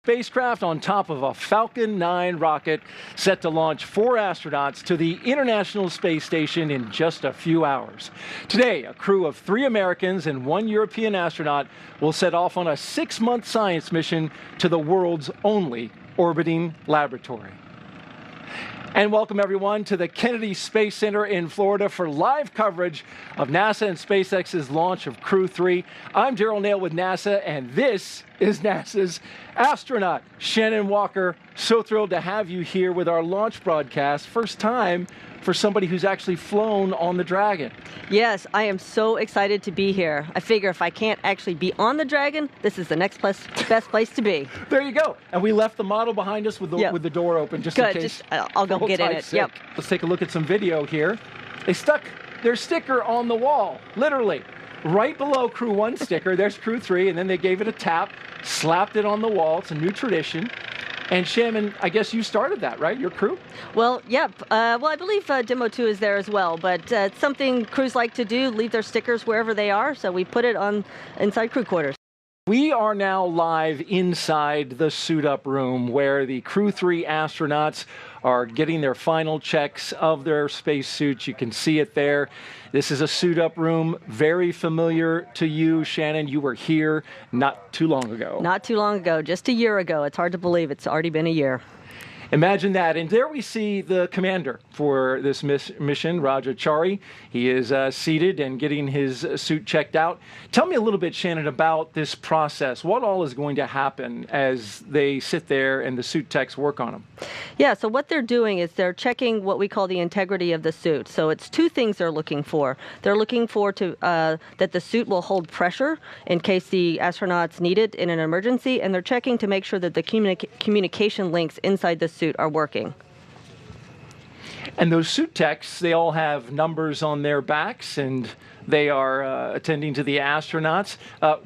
Spacecraft on top of a Falcon 9 rocket set to launch 4 astronauts to the International Space Station in just a few hours. Today, a crew of 3 Americans and 1 European astronaut will set off on a 6-month science mission to the world's only orbiting laboratory. And welcome everyone to the Kennedy Space Center in Florida for live coverage of NASA and SpaceX's launch of Crew-3. I'm Daryl Nail with NASA, and this is NASA's astronaut, Shannon Walker. So thrilled to have you here with our launch broadcast. First time for somebody who's actually flown on the Dragon. Yes, I am so excited to be here. I figure if I can't actually be on the Dragon, this is the next best place to be. There you go. And we left the model behind us with the door open just in case. I'll go get in it. Yep. Let's take a look at some video here. They stuck their sticker on the wall, literally. Right below Crew 1 sticker, there's Crew 3, and then they gave it a tap, slapped it on the wall. It's a new tradition. And Shannon, I guess you started that, right? Your crew? Well, yep. Well, I believe Demo 2 is there as well, but it's something crews like to do, leave their stickers wherever they are, so we put it on inside crew quarters. We are now live inside the suit-up room where the Crew-3 astronauts are getting their final checks of their spacesuits. You can see it there. This is a suit-up room, very familiar to you, Shannon. You were here not too long ago. Not too long ago, just a year ago. It's hard to believe it's already been a year. Imagine that. And there we see the commander for this mission, Raja Chari. He is seated and getting his suit checked out. Tell me a little bit, Shannon, about this process. What all is going to happen as they sit there and the suit techs work on them? Yeah, so what they're doing is they're checking what we call the integrity of the suit. So it's 2 things they're looking for. They're looking for that the suit will hold pressure in case the astronauts need it in an emergency, and they're checking to make sure that the communication links inside the suit are working. And those suit techs, they all have numbers on their backs, and they are attending to the astronauts.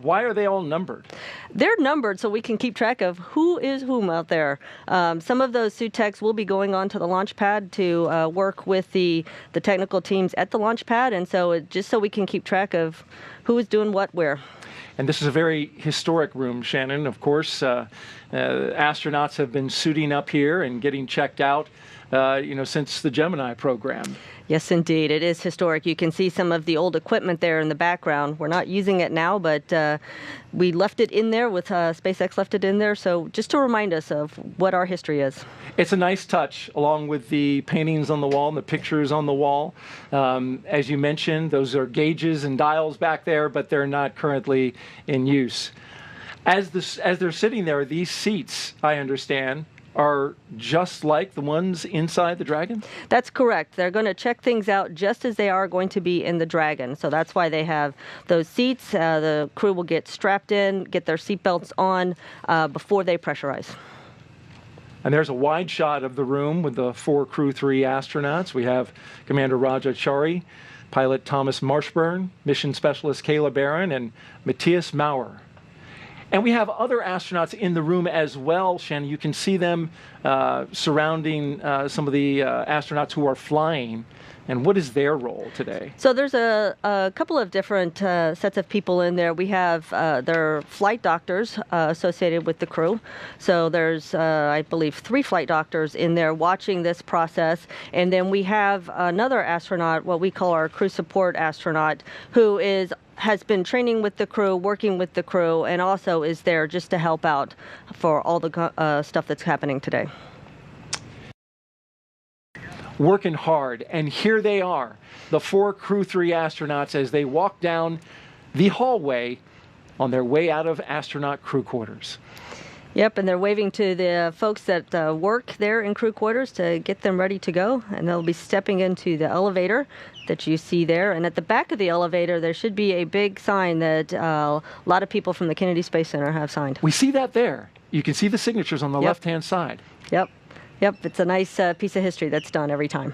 Why are they all numbered? They're numbered so we can keep track of who is whom out there. Some of those suit techs will be going on to the launch pad to work with the technical teams at the launch pad, and so just so we can keep track of who is doing what where. And this is a very historic room, Shannon. Of course, astronauts have been suiting up here and getting checked out, since the Gemini program. Yes, indeed. It is historic. You can see some of the old equipment there in the background. We're not using it now, but we left it in there with SpaceX left it in there. So just to remind us of what our history is. It's a nice touch, along with the paintings on the wall and the pictures on the wall. As you mentioned, those are gauges and dials back there, but they're not currently in use. As they're sitting there, these seats, I understand, are just like the ones inside the Dragon? That's correct. They're going to check things out just as they are going to be in the Dragon. So that's why they have those seats. The crew will get strapped in, get their seatbelts on before they pressurize. And there's a wide shot of the room with the 4 Crew-3 astronauts. We have Commander Raja Chari, pilot Thomas Marshburn, mission specialist Kayla Barron, and Matthias Maurer. And we have other astronauts in the room as well, Shannon. You can see them surrounding some of the astronauts who are flying. And what is their role today? So there's a couple of different sets of people in there. We have their flight doctors associated with the crew. So there's, I believe, 3 flight doctors in there watching this process. And then we have another astronaut, what we call our crew support astronaut, who has been training with the crew, working with the crew, and also is there just to help out for all the stuff that's happening today. Working hard, and here they are, the 4 Crew-3 astronauts as they walk down the hallway on their way out of astronaut crew quarters. Yep, and they're waving to the folks that work there in crew quarters to get them ready to go, and they'll be stepping into the elevator that you see there. And at the back of the elevator, there should be a big sign that a lot of people from the Kennedy Space Center have signed. We see that there. You can see the signatures on the left-hand side. Yep. Yep, it's a nice piece of history that's done every time.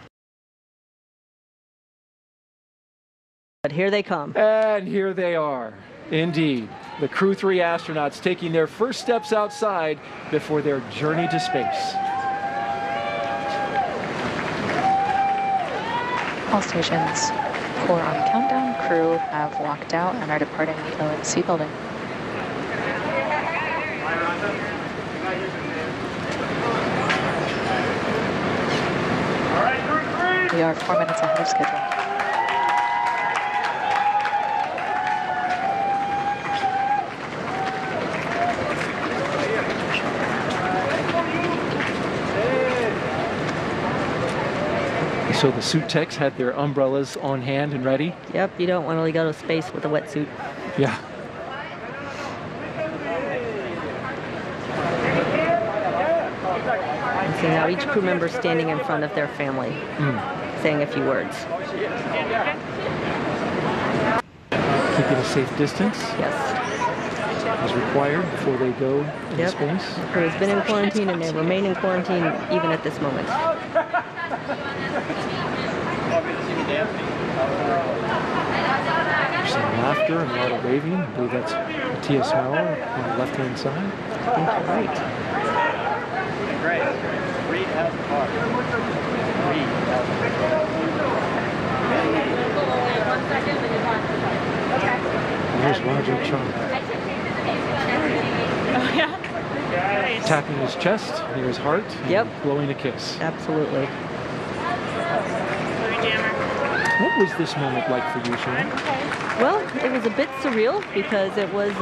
But here they come. And here they are, indeed. The Crew-3 astronauts taking their first steps outside before their journey to space. All stations, core on countdown. Crew have walked out and are departing the ONC building. We are 4 minutes ahead of schedule. So the suit techs had their umbrellas on hand and ready? Yep, you don't want to go to space with a wetsuit. Yeah. And so now each crew member is standing in front of their family, saying a few words. Keeping a safe distance Yes. is required before they go into Yep. space. The crew has been in quarantine and they remain in quarantine even at this moment. There's some laughter and a lot of waving. I believe that's Matthias Maurer on the left-hand side. I think you're right. Read out the car. Read out There's Raja Chari. Oh, yeah. Tapping his chest near his heart. Yep. And blowing a kiss. Absolutely. What was this moment like for you, Sharon? Well, it was a bit surreal because it was,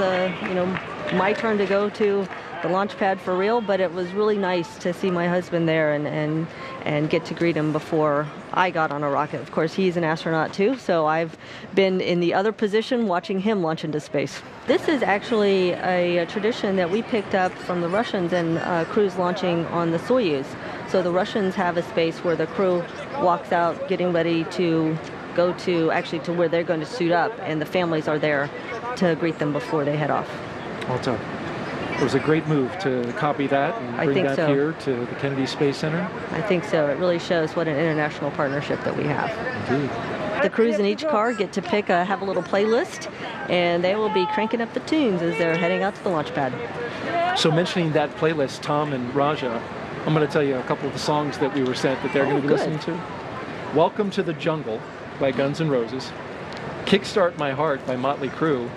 my turn to go to the launch pad for real, but it was really nice to see my husband there and get to greet him before I got on a rocket. Of course, he's an astronaut too, so I've been in the other position watching him launch into space. This is actually a tradition that we picked up from the Russians and crews launching on the Soyuz. So the Russians have a space where the crew walks out getting ready to go to where they're going to suit up, and the families are there to greet them before they head off. Also, it was a great move to copy that and I bring think that so. here to the Kennedy Space Center. I think so. It really shows what an international partnership that we have. Indeed. The crews in each car get to have a little playlist, and they will be cranking up the tunes as they're heading out to the launch pad. So mentioning that playlist, Tom and Raja, I'm going to tell you a couple of the songs that we were sent that they're going to be good. listening to. Welcome to the Jungle by Guns N' Roses, Kickstart My Heart by Motley Crue,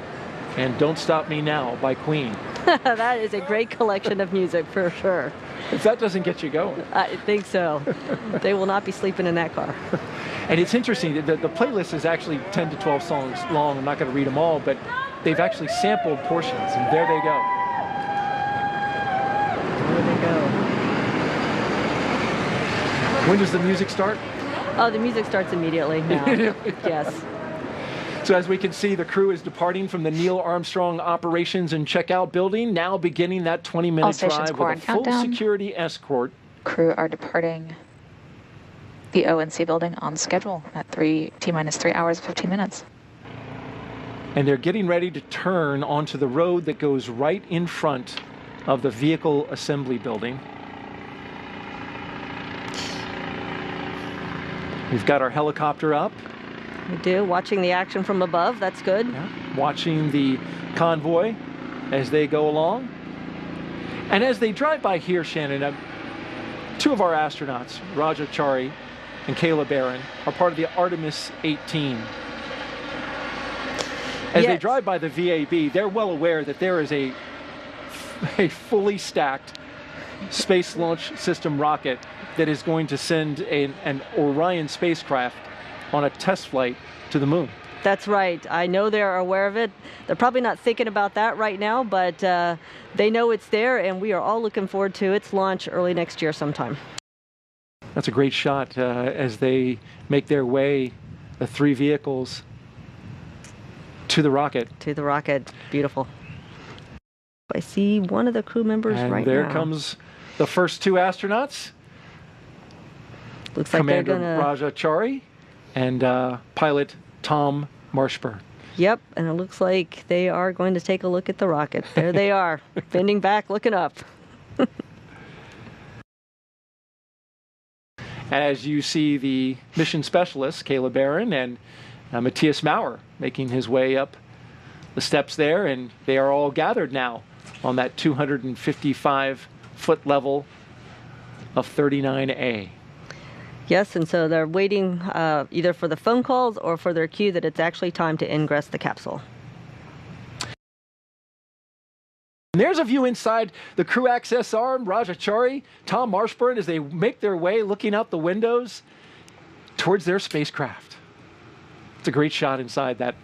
and Don't Stop Me Now by Queen. That is a great collection of music for sure. If that doesn't get you going. I think so. They will not be sleeping in that car. And it's interesting, the playlist is actually 10 to 12 songs long. I'm not going to read them all, but they've actually sampled portions, and there they go. There they go. When does the music start? Oh, the music starts immediately now. Yes. So as we can see, the crew is departing from the Neil Armstrong Operations and Checkout building, now beginning that 20-minute All stations drive core with a on full countdown. security escort. Crew are departing the O&C building on schedule at T-minus 3 hours, 15 minutes. And they're getting ready to turn onto the road that goes right in front of the vehicle assembly building. We've got our helicopter up. We do. Watching the action from above. That's good. Yeah. Watching the convoy as they go along. And as they drive by here, Shannon, two of our astronauts, Raja Chari and Kayla Barron, are part of the Artemis 18. As they Yes. drive by the VAB, they're well aware that there is a fully stacked Space Launch System rocket that is going to send an Orion spacecraft on a test flight to the moon. That's right. I know they're aware of it. They're probably not thinking about that right now, but they know it's there, and we are all looking forward to its launch early next year sometime. That's a great shot as they make their way, the three vehicles, to the rocket. To the rocket. Beautiful. I see one of the crew members And right there now. comes the first two astronauts, Looks like Commander they're gonna. Raja Chari and pilot Tom Marshburn. Yep, and it looks like they are going to take a look at the rocket. There they are, bending back, looking up. As you see the mission specialists, Kayla Barron and Matthias Maurer, making his way up the steps there, and they are all gathered now on that 255-foot level of 39A. Yes, and so they're waiting either for the phone calls or for their cue that it's actually time to ingress the capsule. And there's a view inside the crew access arm, Raja Chari, Tom Marshburn, as they make their way looking out the windows towards their spacecraft. It's a great shot inside that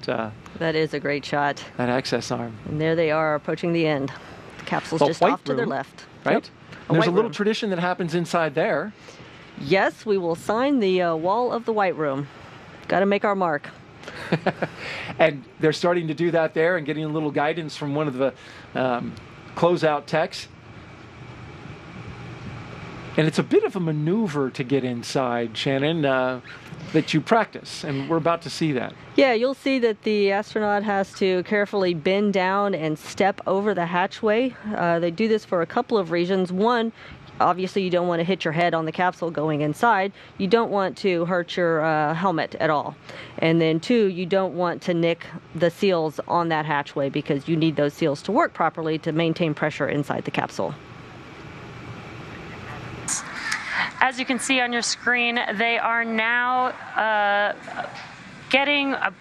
That is a great shot. that access arm. And there they are approaching the end. The capsule's Well, just white off to their room, left. Right? Yep. And there's a white little room. tradition that happens inside there. Yes, we will sign the wall of the white room. Got to make our mark. And they're starting to do that there and getting a little guidance from one of the closeout techs. And it's a bit of a maneuver to get inside, Shannon, that you practice, and we're about to see that. Yeah, you'll see that the astronaut has to carefully bend down and step over the hatchway. They do this for a couple of reasons. One, obviously you don't want to hit your head on the capsule going inside. You don't want to hurt your helmet at all. And then two, you don't want to nick the seals on that hatchway because you need those seals to work properly to maintain pressure inside the capsule. As you can see on your screen, they are now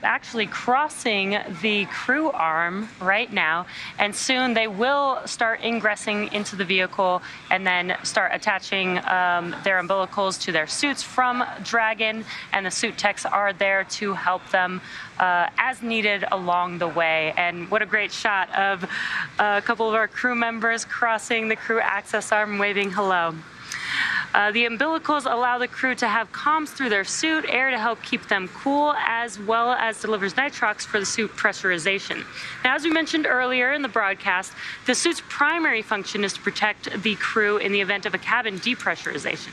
actually crossing the crew arm right now, and soon they will start ingressing into the vehicle and then start attaching their umbilicals to their suits from Dragon, and the suit techs are there to help them as needed along the way. And what a great shot of a couple of our crew members crossing the crew access arm, waving hello. The umbilicals allow the crew to have comms through their suit, air to help keep them cool, as well as delivers nitrox for the suit pressurization. Now, as we mentioned earlier in the broadcast, the suit's primary function is to protect the crew in the event of a cabin depressurization.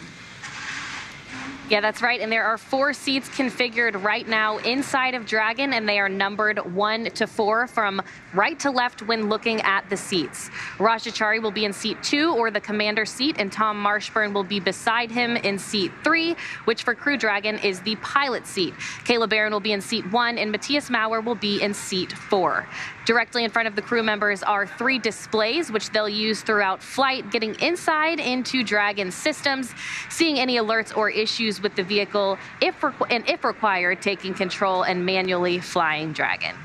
Yeah, that's right. And there are 4 seats configured right now inside of Dragon, and they are numbered 1 to 4 from right to left when looking at the seats. Raja Chari will be in seat 2, or the commander seat, and Tom Marshburn will be beside him in seat 3, which for Crew Dragon is the pilot seat. Kayla Barron will be in seat 1, and Matthias Maurer will be in seat 4. Directly in front of the crew members are 3 displays, which they'll use throughout flight, getting inside into Dragon systems, seeing any alerts or issues with the vehicle, if required, taking control and manually flying Dragon.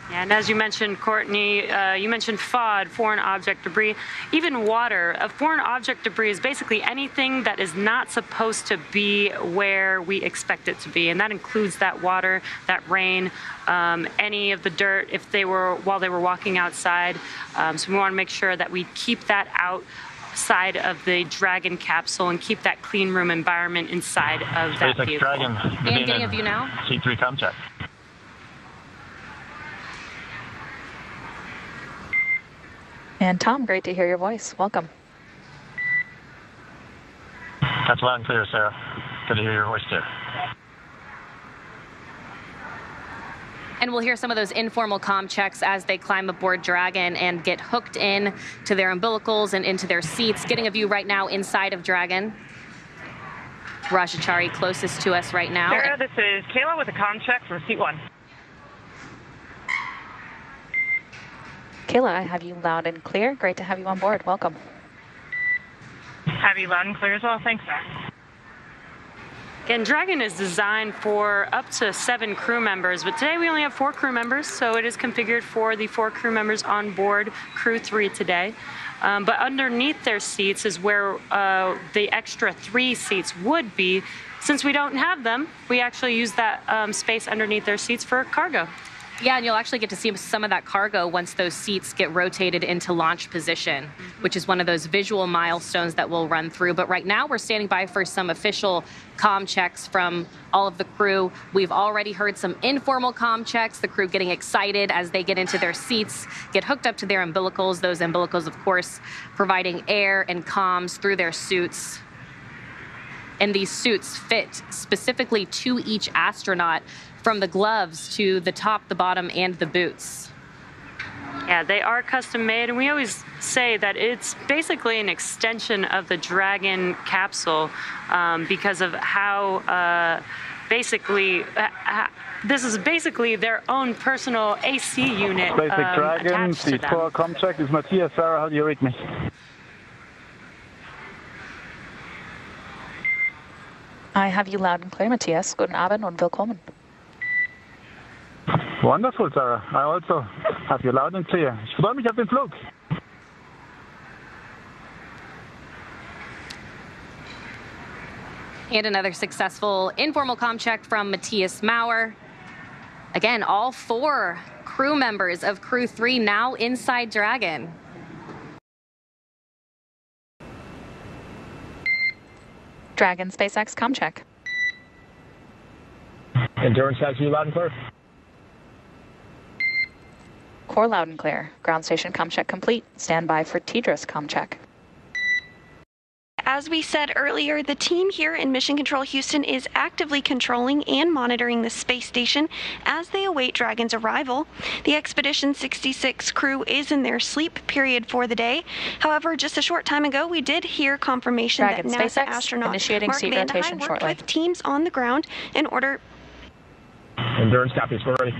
Yeah, and as you mentioned, Courtney, you mentioned FOD, foreign object debris, even water. Foreign object debris is basically anything that is not supposed to be where we expect it to be, and that includes that water, that rain, any of the dirt while they were walking outside. So we want to make sure that we keep that outside of the Dragon capsule and keep that clean room environment inside of that SpaceX vehicle. Dragon, And getting a view now. C3 com check. And Tom, great to hear your voice. Welcome. That's loud and clear, Sarah. Good to hear your voice too. And we'll hear some of those informal comm checks as they climb aboard Dragon and get hooked in to their umbilicals and into their seats. Getting a view right now inside of Dragon. Raja Chari closest to us right now. Sarah, this is Kayla with a comm check from seat 1. Kayla, I have you loud and clear. Great to have you on board. Welcome. Have you loud and clear as well? Thanks, Sarah. Again, Dragon is designed for up to 7 crew members, but today we only have 4 crew members, so it is configured for the 4 crew members on board Crew-3 today. But underneath their seats is where the extra 3 seats would be. Since we don't have them, we actually use that space underneath their seats for cargo. Yeah, and you'll actually get to see some of that cargo once those seats get rotated into launch position, which is one of those visual milestones that we'll run through. But right now, we're standing by for some official comm checks from all of the crew. We've already heard some informal comm checks, the crew getting excited as they get into their seats, get hooked up to their umbilicals. Those umbilicals, of course, providing air and comms through their suits. And these suits fit specifically to each astronaut, from the gloves to the top, the bottom, and the boots. Yeah, they are custom made, and we always say that it's basically an extension of the Dragon capsule because of how this is basically their own personal AC unit SpaceX Dragon, attached to seat them. 4, com check. This is Matthias. Sarah, how do you read me? I have you loud and clear, Matthias. Guten Abend und willkommen. Wonderful, Sarah. I also have you loud and clear. Ich freue mich auf den Flug. And another successful informal comm check from Matthias Maurer. Again, all 4 crew members of Crew-3 now inside Dragon. Dragon SpaceX comm check. Endurance taxi loud and clear. Core loud and clear. Ground station comm check complete. Stand by for TDRS comm check. As we said earlier, the team here in Mission Control Houston is actively controlling and monitoring the space station as they await Dragon's arrival. The Expedition 66 crew is in their sleep period for the day. However, just a short time ago, we did hear confirmation Dragon that NASA SpaceX astronaut initiating Mark seat Van High rotation worked shortly. with teams on the ground in order. Endurance copies. We're ready.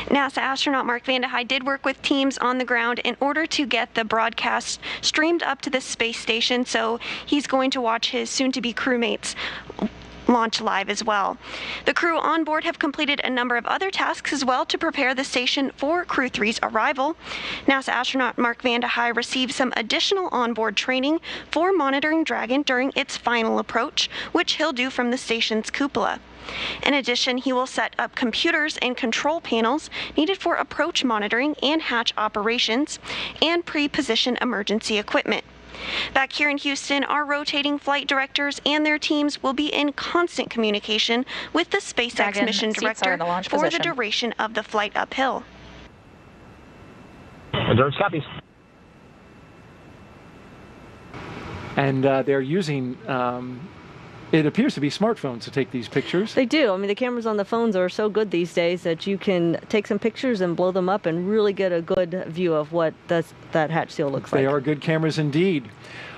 NASA astronaut Mark Van High did work with teams on the ground in order to get the broadcast streamed up to the space station, so he's going to watch his soon-to-be crewmates launch live as well. The crew on board have completed a number of other tasks as well to prepare the station for Crew-3's arrival. NASA astronaut Mark Van High received some additional onboard training for monitoring Dragon during its final approach, which he'll do from the station's cupola. In addition, he will set up computers and control panels needed for approach monitoring and hatch operations, and pre-position emergency equipment. Back here in Houston, our rotating flight directors and their teams will be in constant communication with the SpaceX Dragon mission seats are director in the launch for position. the duration of the flight uphill. Endurance copies. And they're using, it appears to be smartphones to take these pictures. They do. I mean, the cameras on the phones are so good these days that you can take some pictures and blow them up and really get a good view of what that hatch seal looks like. They are good cameras indeed.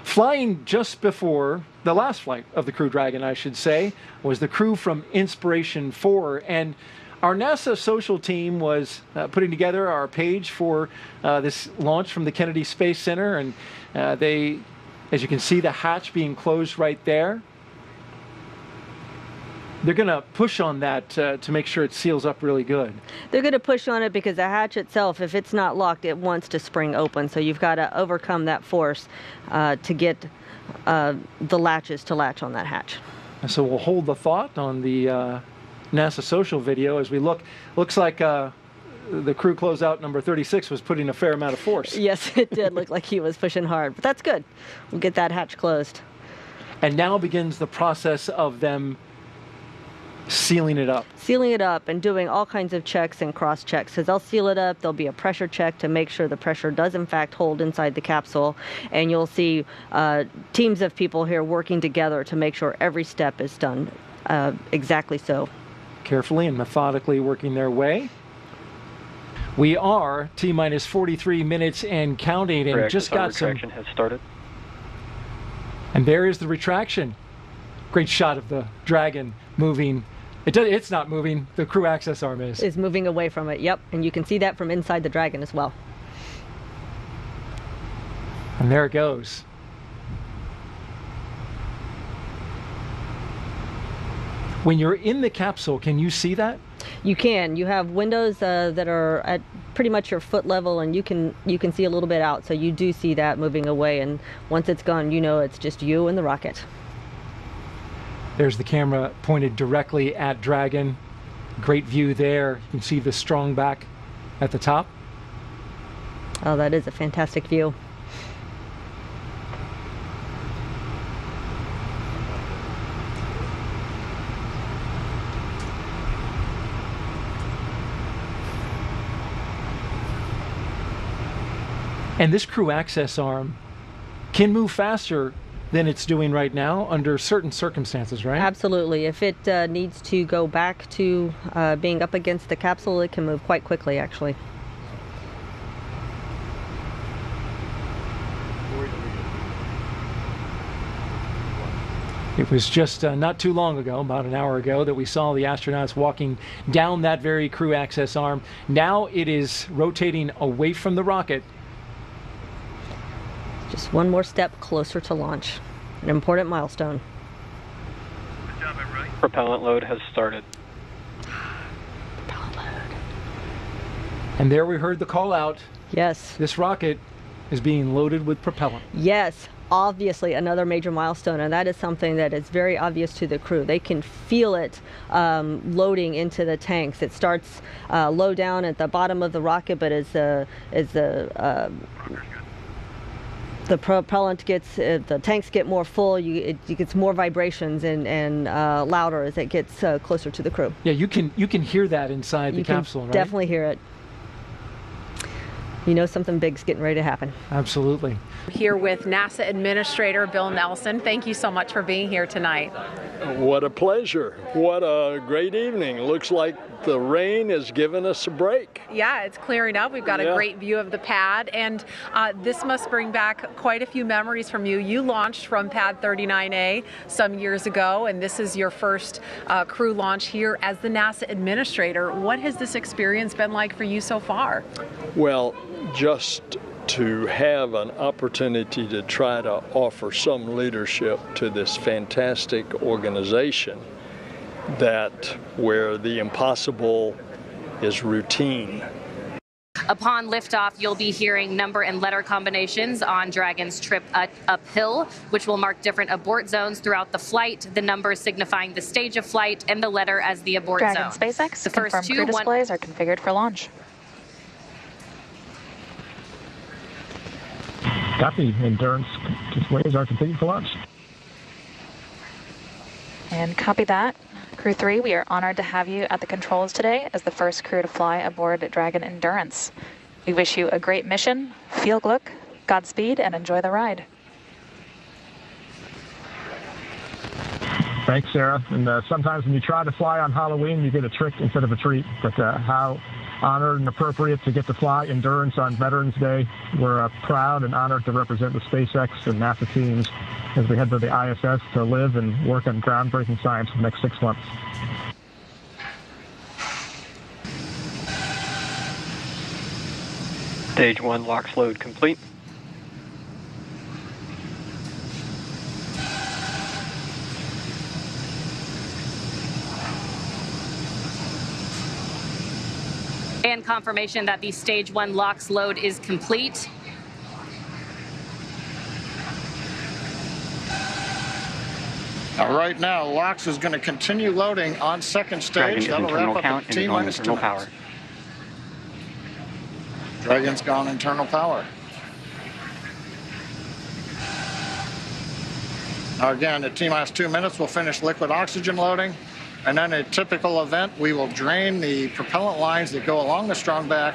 Flying just before the last flight of the Crew Dragon, I should say, was the crew from Inspiration 4. And our NASA social team was putting together our page for this launch from the Kennedy Space Center. And they, as you can see, the hatch being closed right there. They're going to push on that to make sure it seals up really good. They're going to push on it because the hatch itself, if it's not locked, it wants to spring open. So you've got to overcome that force to get the latches to latch on that hatch. So we'll hold the thought on the NASA social video as we look. Looks like the crew closeout number 36 was putting a fair amount of force. Yes, it did look like he was pushing hard, but that's good. We'll get that hatch closed. And now begins the process of them sealing it up. Sealing it up and doing all kinds of checks and cross checks. Because they'll seal it up, there'll be a pressure check to make sure the pressure does in fact hold inside the capsule. And you'll see teams of people here working together to make sure every step is done exactly so. Carefully and methodically working their way. We are T-minus 43 minutes and counting, and just got some. Retraction has started. And there is the retraction. Great shot of the Dragon moving. It's not moving. The crew access arm is. Is moving away from it, yep. And you can see that from inside the Dragon as well. And there it goes. When you're in the capsule, can you see that? You can. You have windows that are at pretty much your foot level, and you can see a little bit out. So you do see that moving away. And once it's gone, you know it's just you and the rocket. There's the camera pointed directly at Dragon. Great view there. You can see the strong back at the top. Oh, that is a fantastic view. And this crew access arm can move faster than it's doing right now under certain circumstances, right? Absolutely. If it needs to go back to being up against the capsule, it can move quite quickly, actually. It was just not too long ago, about an hour ago, that we saw the astronauts walking down that very crew access arm. Now it is rotating away from the rocket. Just one more step closer to launch. An important milestone. Good job, everybody. Propellant load has started. Propellant load. And there we heard the call out Yes. This rocket is being loaded with propellant. Yes. Obviously another major milestone, and that is something that is very obvious to the crew. They can feel it loading into the tanks. It starts low down at the bottom of the rocket, but as the propellant gets, the tanks get more full, it gets more vibrations and louder as it gets closer to the crew. Yeah, you can hear that inside the capsule, right? Definitely hear it. You know something big's getting ready to happen. Absolutely. Here with NASA Administrator Bill Nelson. Thank you so much for being here tonight. What a pleasure. What a great evening. Looks like the rain has given us a break. Yeah, it's clearing up. We've got a great view of the pad, and this must bring back quite a few memories from you. You launched from Pad 39A some years ago, and this is your first crew launch here as the NASA Administrator. What has this experience been like for you so far? Well, just to have an opportunity to try to offer some leadership to this fantastic organization where the impossible is routine. Upon liftoff, you'll be hearing number and letter combinations on Dragon's trip uphill, which will mark different abort zones throughout the flight, the numbers signifying the stage of flight and the letter as the abort Dragon zone. SpaceX, The first crew displays are configured for launch. Copy. Endurance displays are configured for launch. And copy that. Crew-3, we are honored to have you at the controls today as the first crew to fly aboard Dragon Endurance. We wish you a great mission, field look, Godspeed, and enjoy the ride. Thanks, Sarah. And sometimes when you try to fly on Halloween, you get a trick instead of a treat. But how honored and appropriate to get to fly Endurance on Veterans Day. We're proud and honored to represent the SpaceX and NASA teams as we head to the ISS to live and work on groundbreaking science for the next 6 months. Stage 1 LOX load complete. And confirmation that the Stage 1 LOX load is complete. Right now, LOX is going to continue loading on second stage. Dragon That'll wrap up at T-minus 2 minutes. power. Dragon's gone internal power. Now again, at T-minus 2 minutes, we'll finish liquid oxygen loading. And then a typical event, we will drain the propellant lines that go along the strong back,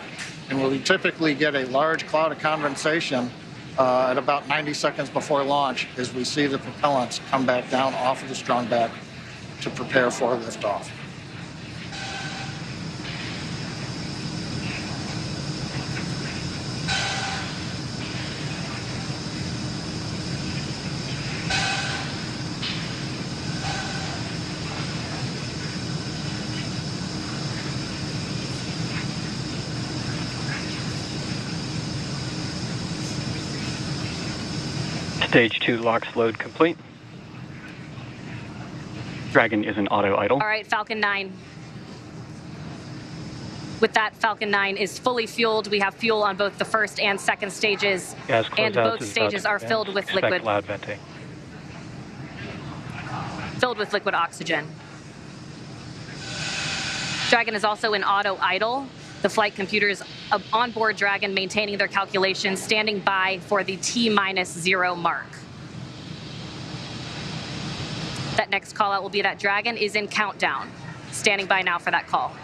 and we'll typically get a large cloud of condensation at about 90 seconds before launch as we see the propellants come back down off of the strong back to prepare for liftoff. Stage 2 LOX load complete. Dragon is in auto idle. All right, Falcon 9. With that, Falcon 9 is fully fueled. We have fuel on both the first and second stages, and both stages are filled with liquid. Loud venting. Filled with liquid oxygen. Dragon is also in auto idle. The flight computers on board Dragon maintaining their calculations, standing by for the T-0 mark. That next call out will be that Dragon is in countdown. Standing by now for that call.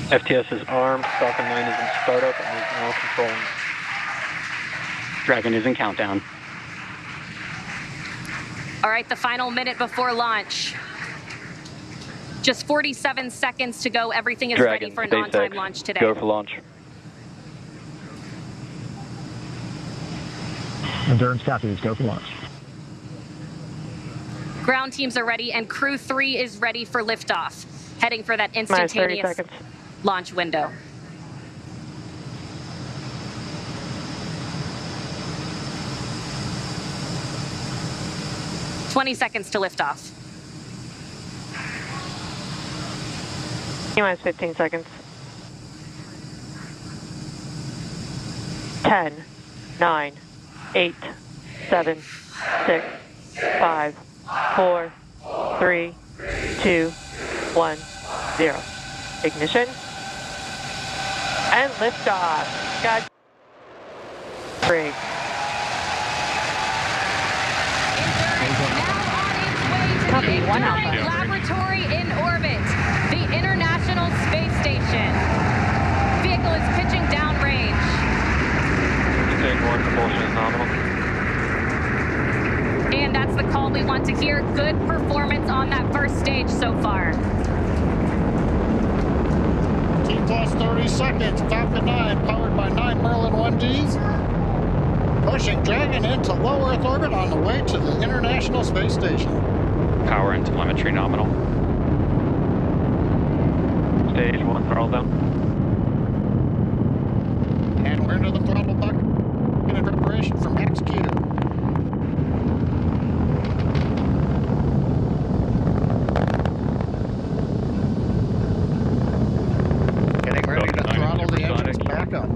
FTS is armed. Falcon 9 is in startup and is now controlling. Dragon is in countdown. All right, the final minute before launch. Just 47 seconds to go. Everything is ready for an on-time launch today. Go for launch. Endurance copies. Go for launch. Ground teams are ready, and Crew-3 is ready for liftoff, heading for that instantaneous launch window. 20 seconds to liftoff. T-minus 15 seconds. 10, 9, 8, 7, 6, 5, 4, 3, 2, 1, 0. Ignition. And liftoff. God. 3. Copy, 1 Alpha. Laboratory in orbit, the International Space Station. Vehicle is pitching downrange. Stage 1, propulsion is nominal. And that's the call we want to hear. Good performance on that first stage so far. T plus 30 seconds, Falcon 9, powered by 9 Merlin 1Ds. Pushing Dragon into low Earth orbit on the way to the International Space Station. Power and telemetry nominal. Stage 1 throttle down. And we're into the throttle bucket in preparation for max Q. Getting ready to throttle the engines back up.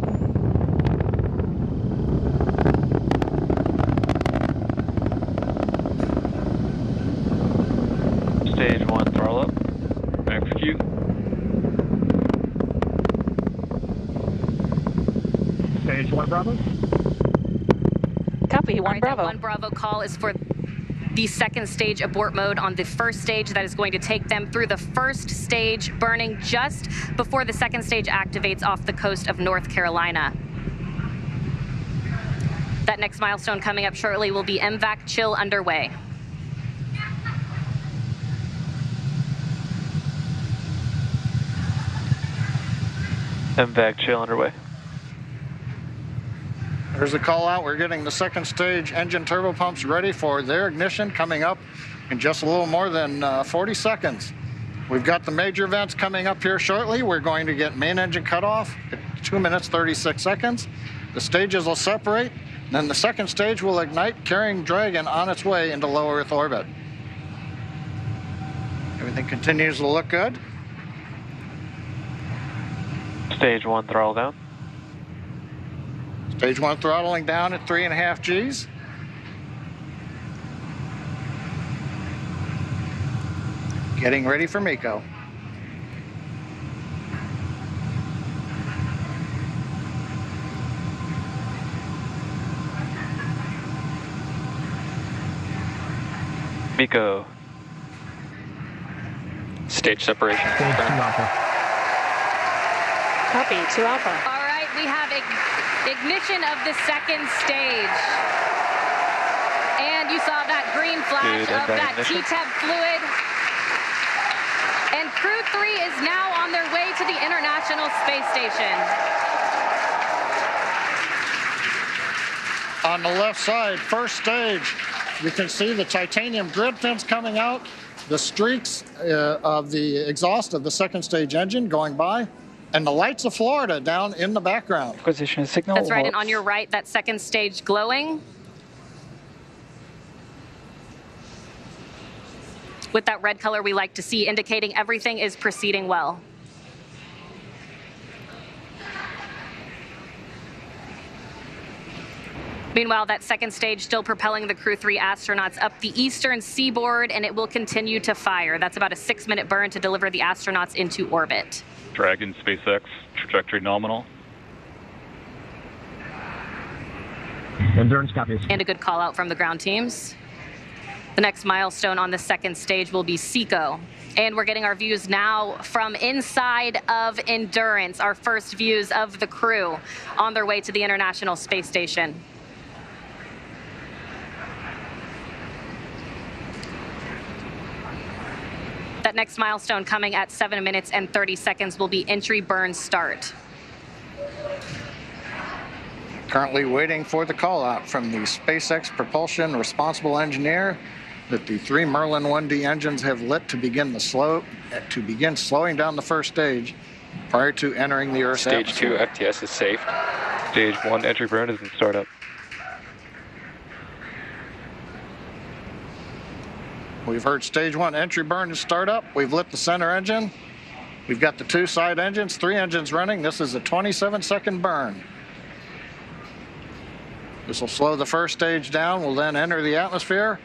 Stage 1 throttle up. Execute. Stage 1 Bravo. Copy, 1 Bravo. That 1 Bravo call is for the second stage abort mode on the first stage. That is going to take them through the first stage, burning just before the second stage activates off the coast of North Carolina. That next milestone coming up shortly will be MVAC chill underway. MVAC chill underway. There's the call out. We're getting the second stage engine turbopumps ready for their ignition coming up in just a little more than 40 seconds. We've got the major events coming up here shortly. We're going to get main engine cutoff at 2 minutes 36 seconds. The stages will separate, then the second stage will ignite, carrying Dragon on its way into low Earth orbit. Everything continues to look good. Stage 1 throttle down. Stage 1 throttling down at 3.5 Gs. Getting ready for MECO. MECO. Stage separation. Stage 2 Alpha. Copy, 2 Alpha. All right, we have ignition of the second stage. And you saw that green flash of that T-TEP fluid. And Crew-3 is now on their way to the International Space Station. On the left side, first stage, you can see the titanium grid fins coming out, the streaks of the exhaust of the second stage engine going by, and the lights of Florida down in the background. Acquisition signal. That's right, and on your right, that second stage glowing. With that red color we like to see, indicating everything is proceeding well. Meanwhile, that second stage still propelling the Crew-3 astronauts up the eastern seaboard, and it will continue to fire. That's about a 6-minute burn to deliver the astronauts into orbit. Dragon, SpaceX, trajectory nominal. Endurance copies. And a good call out from the ground teams. The next milestone on the second stage will be SECO. And we're getting our views now from inside of Endurance, our first views of the crew on their way to the International Space Station. That next milestone coming at 7 minutes and 30 seconds will be entry burn start. Currently waiting for the call out from the SpaceX propulsion responsible engineer that the 3 Merlin 1D engines have lit to begin slowing down the first stage prior to entering the Earth's Stage 2 atmosphere. FTS is safe. Stage 1 entry burn is in startup. We've heard stage 1 entry burn and startup. We've lit the center engine. We've got the 2 side engines, 3 engines running. This is a 27-second burn. This will slow the first stage down. We'll then enter the atmosphere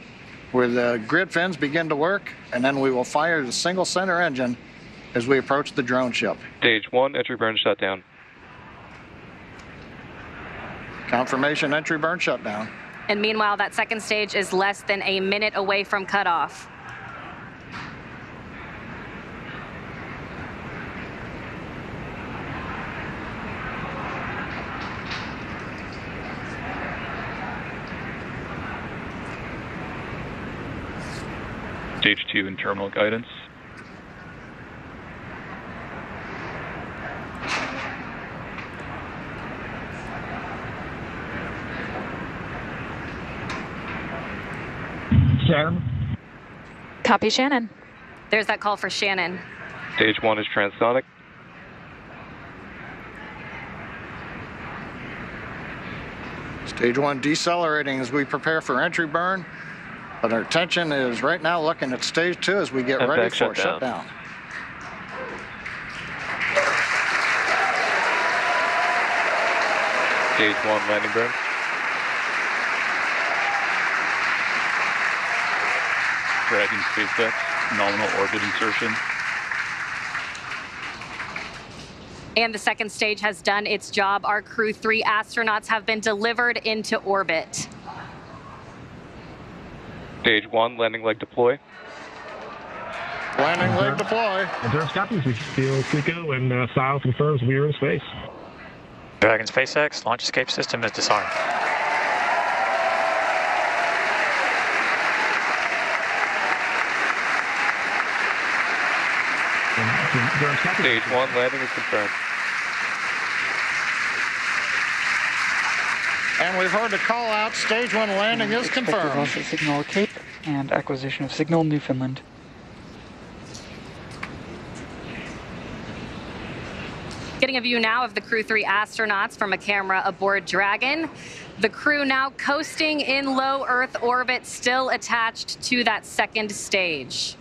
where the grid fins begin to work, and then we will fire the single center engine as we approach the drone ship. Stage 1, entry burn shutdown. Confirmation entry burn shutdown. And meanwhile, that second stage is less than a minute away from cutoff. Stage 2 in terminal guidance. Shannon. Copy, Shannon. There's that call for Shannon. Stage 1 is transonic. Stage 1 decelerating as we prepare for entry burn, but our attention is right now looking at stage 2 as we get ready for shutdown. Stage 1 landing burn. Dragon SpaceX, nominal orbit insertion. And the second stage has done its job. Our Crew-3 astronauts have been delivered into orbit. Stage 1, landing leg deploy. Landing leg deploy. Endurance copies. We feel Clico and Sile confirms we are in space. Dragon SpaceX, launch escape system is disarmed. Stage 1, landing is confirmed. And we've heard the call out. Stage 1 landing is confirmed. Loss of signal at Cape and acquisition of signal Newfoundland. Getting a view now of the Crew-3 astronauts from a camera aboard Dragon. The crew now coasting in low Earth orbit, still attached to that second stage.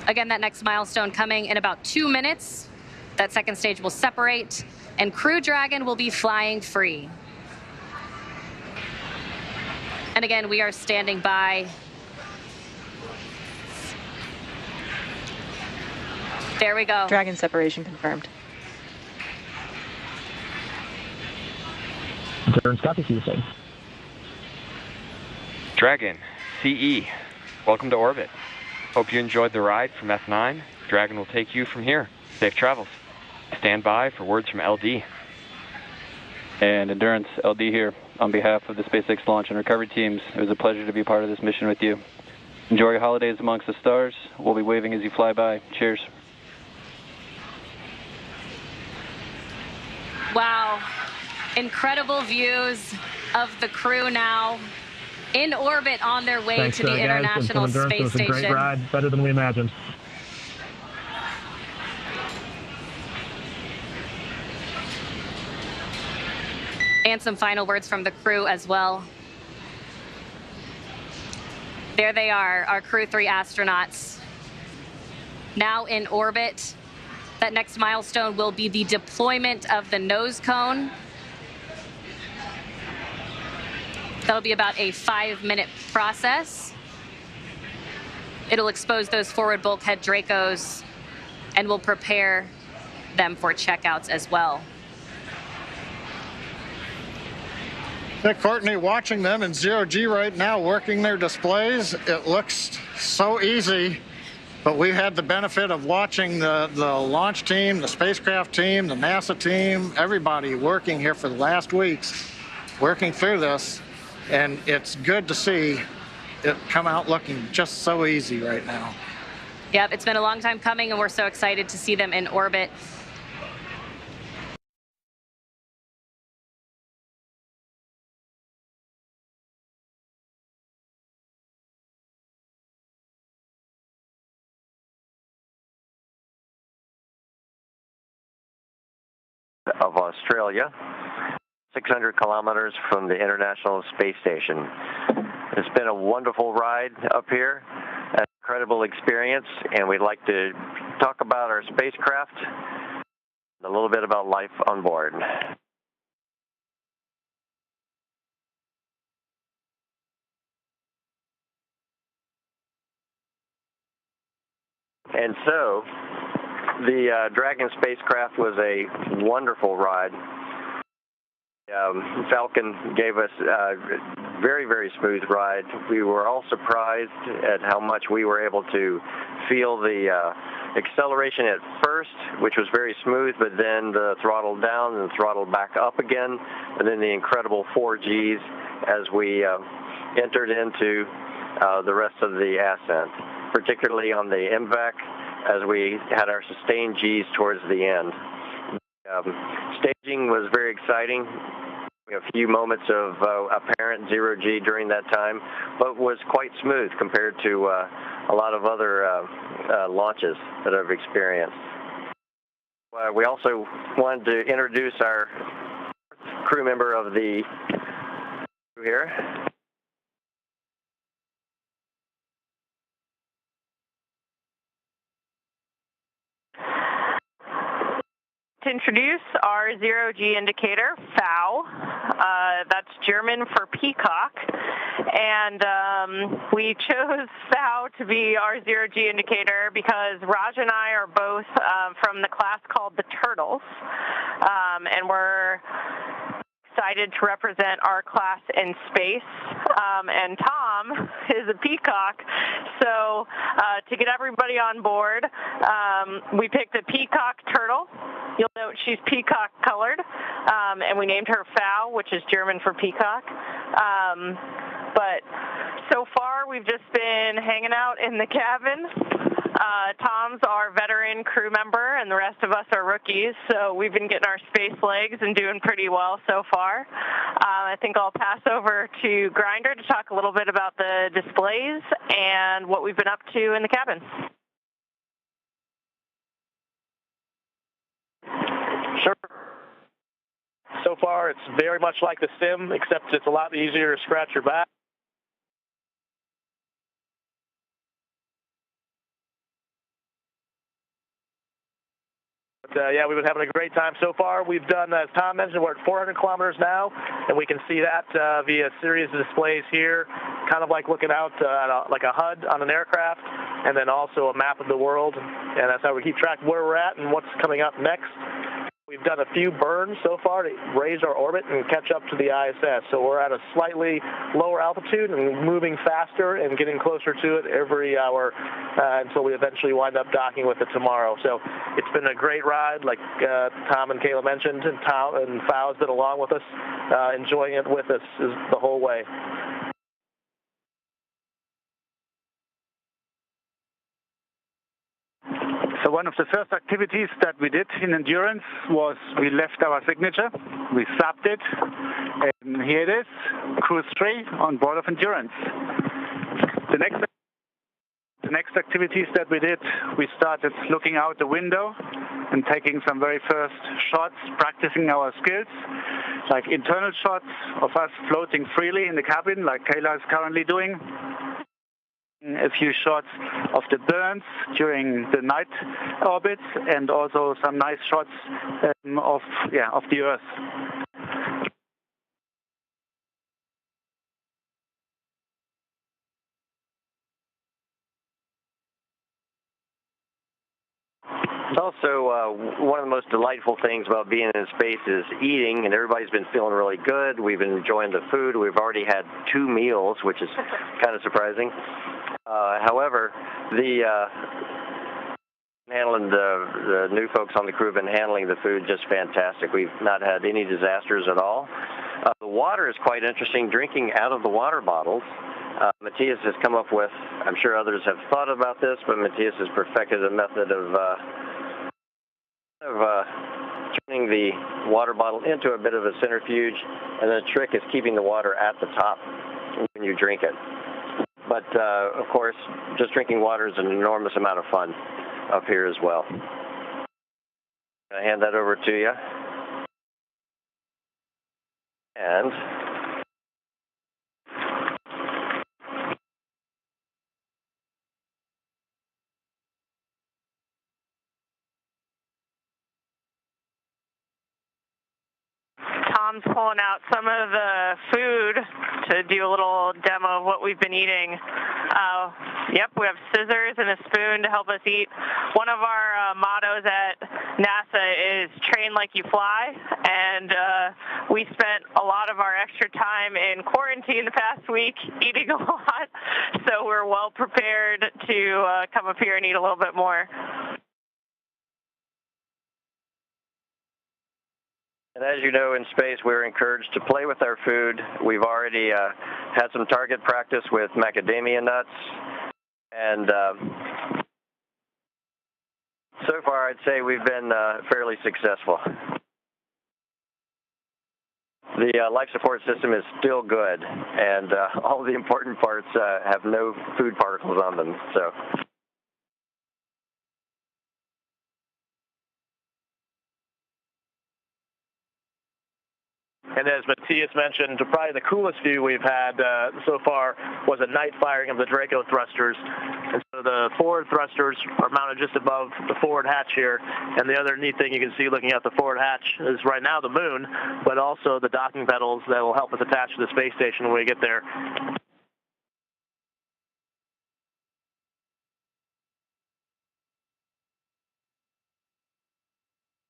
Again, that next milestone coming in about 2 minutes. That second stage will separate, and Crew Dragon will be flying free. And again, we are standing by. There we go. Dragon separation confirmed. Endurance copies, you say. Dragon, CE, welcome to orbit. Hope you enjoyed the ride from F9. Dragon will take you from here. Safe travels. Stand by for words from LD. And Endurance, LD here. On behalf of the SpaceX launch and recovery teams, it was a pleasure to be part of this mission with you. Enjoy your holidays amongst the stars. We'll be waving as you fly by. Cheers. Wow. Incredible views of the crew now in orbit on their way to the International Space Station. It was a great ride, better than we imagined. And some final words from the crew as well. There they are, our Crew-3 astronauts, now in orbit. That next milestone will be the deployment of the nose cone. That'll be about a 5-minute process. It'll expose those forward bulkhead Dracos and will prepare them for checkouts as well. Courtney, watching them in zero-G right now, working their displays, it looks so easy, but we've had the benefit of watching the launch team, the spacecraft team, the NASA team, everybody working here for the last weeks, working through this, and it's good to see it come out looking just so easy right now. Yep, it's been a long time coming, and we're so excited to see them in orbit. Of Australia, 600 kilometers from the International Space Station. It's been a wonderful ride up here, an incredible experience, and we'd like to talk about our spacecraft, a little bit about life on board. And so, the Dragon spacecraft was a wonderful ride. Falcon gave us a very, very smooth ride. We were all surprised at how much we were able to feel the acceleration at first, which was very smooth, but then the throttle down and the throttle back up again, and then the incredible 4Gs as we entered into the rest of the ascent, particularly on the MVAC as we had our sustained Gs towards the end. Staging was very exciting. A few moments of apparent zero-G during that time, but was quite smooth compared to a lot of other launches that I've experienced. We also wanted to introduce our crew member of the crew here. To introduce our zero-G indicator, FOW. That's German for peacock. And we chose FOW to be our zero-G indicator because Raj and I are both from the class called the Turtles. And we're excited to represent our class in space. And Tom is a peacock. So to get everybody on board, we picked a peacock turtle. You'll note she's peacock colored, and we named her FOW, which is German for peacock. But so far, we've just been hanging out in the cabin. Tom's our veteran crew member, and the rest of us are rookies, so we've been getting our space legs and doing pretty well so far. I think I'll pass over to Grinder to talk a little bit about the displays and what we've been up to in the cabin. Sure. So far, it's very much like the sim, except it's a lot easier to scratch your back. But, yeah, we've been having a great time so far. We've done, as Tom mentioned, we're at 400 kilometers now, and we can see that via a series of displays here, kind of like looking out at like a HUD on an aircraft, and then also a map of the world. And that's how we keep track of where we're at and what's coming up next. We've done a few burns so far to raise our orbit and catch up to the ISS. So we're at a slightly lower altitude and moving faster and getting closer to it every hour until we eventually wind up docking with it tomorrow. So it's been a great ride, like Tom and Kayla mentioned, and Tom and FOW's been along with us, enjoying it with us the whole way. So one of the first activities that we did in Endurance was we left our signature, we subbed it, and here it is, Crew-3 on board of Endurance. The next activities that we did, we started looking out the window and taking some very first shots, practicing our skills, like internal shots of us floating freely in the cabin, like Kayla is currently doing. A few shots of the burns during the night orbits, and also some nice shots of the Earth. Also, one of the most delightful things about being in space is eating, and everybody's been feeling really good. We've been enjoying the food. We've already had 2 meals, which is kind of surprising. However, the new folks on the crew have been handling the food just fantastic. We've not had any disasters at all. The water is quite interesting, drinking out of the water bottles. Matthias has come up with, I'm sure others have thought about this, but Matthias has perfected a method of turning the water bottle into a bit of a centrifuge, and the trick is keeping the water at the top when you drink it. But, of course, just drinking water is an enormous amount of fun up here as well. I'll hand that over to you. And Mom's pulling out some of the food to do a little demo of what we've been eating. Yep, we have scissors and a spoon to help us eat. One of our mottos at NASA is train like you fly, and we spent a lot of our extra time in quarantine the past week eating a lot, so we're well prepared to come up here and eat a little bit more. And as you know, in space, we're encouraged to play with our food. We've already had some target practice with macadamia nuts. And so far, I'd say we've been fairly successful. The life support system is still good, and all the important parts have no food particles on them. So. And as Matthias mentioned, probably the coolest view we've had so far was a night firing of the Draco thrusters. And so the forward thrusters are mounted just above the forward hatch here. And the other neat thing you can see looking at the forward hatch is right now the moon, but also the docking pedals that will help us attach to the space station when we get there.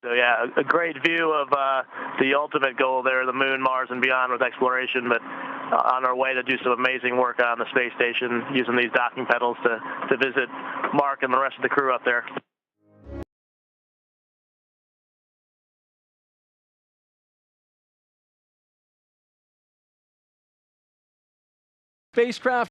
So yeah, a great view of the ultimate goal there, the moon, Mars, and beyond with exploration, but on our way to do some amazing work on the space station using these docking pedals to visit Mark and the rest of the crew up there. Spacecraft